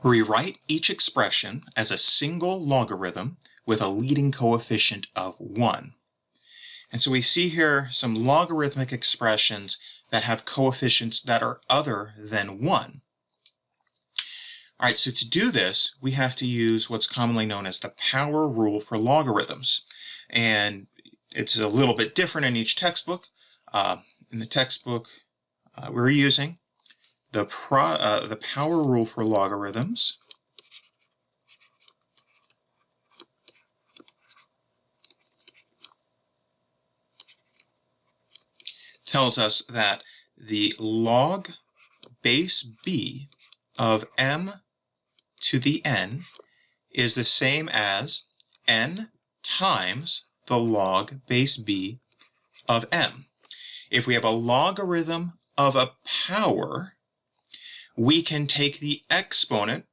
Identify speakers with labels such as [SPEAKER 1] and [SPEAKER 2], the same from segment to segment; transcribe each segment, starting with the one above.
[SPEAKER 1] Rewrite each expression as a single logarithm with a leading coefficient of 1. And so we see here some logarithmic expressions that have coefficients that are other than 1. All right, so to do this, we have to use what's commonly known as the power rule for logarithms. And it's a little bit different in each textbook. In the textbook we're using the power rule for logarithms tells us that the log base b of m to the n is the same as n times the log base b of m. If we have a logarithm of a power, we can take the exponent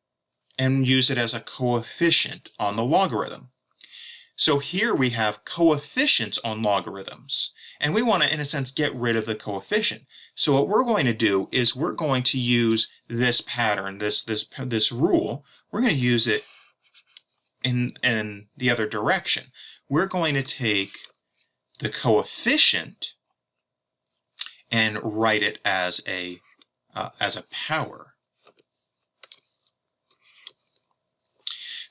[SPEAKER 1] and use it as a coefficient on the logarithm. So here we have coefficients on logarithms, and we want to, in a sense, get rid of the coefficient. So what we're going to do is we're going to use this pattern, this rule. We're going to use it in the other direction. We're going to take the coefficient and write it as a power.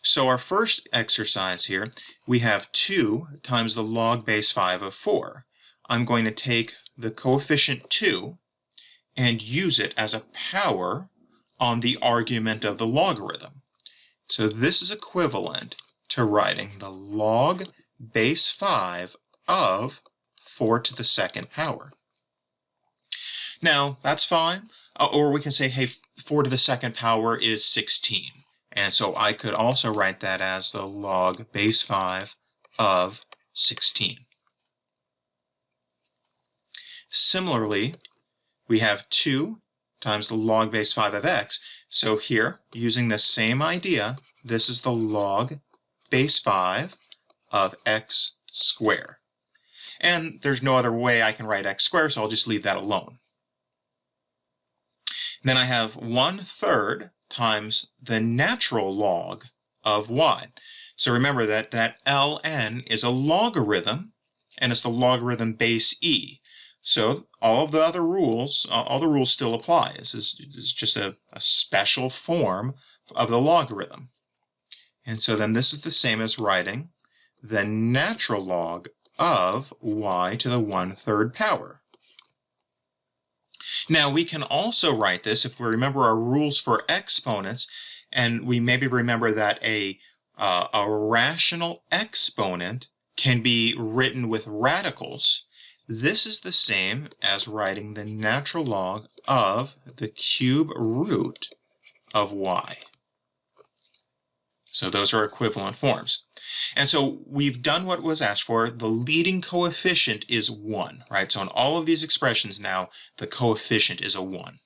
[SPEAKER 1] So our first exercise here, we have 2 times the log base 5 of 4. I'm going to take the coefficient 2 and use it as a power on the argument of the logarithm. So this is equivalent to writing the log base 5 of 4 to the second power. Now, that's fine. Or we can say, hey, 4 to the second power is 16. And so I could also write that as the log base 5 of 16. Similarly, we have 2 times the log base 5 of x. So here, using the same idea, this is the log base 5 of x squared. And there's no other way I can write x squared, so I'll just leave that alone. Then I have 1/3 times the natural log of y. So remember that ln is a logarithm, and it's the logarithm base e. So all of the other rules, all the rules still apply. This is just a special form of the logarithm. And so then this is the same as writing the natural log of y to the 1/3 power. Now we can also write this, if we remember our rules for exponents, and we maybe remember that a rational exponent can be written with radicals. This is the same as writing the natural log of the cube root of y. So those are equivalent forms. And so we've done what was asked for. The leading coefficient is 1, right? So in all of these expressions now, the coefficient is a 1.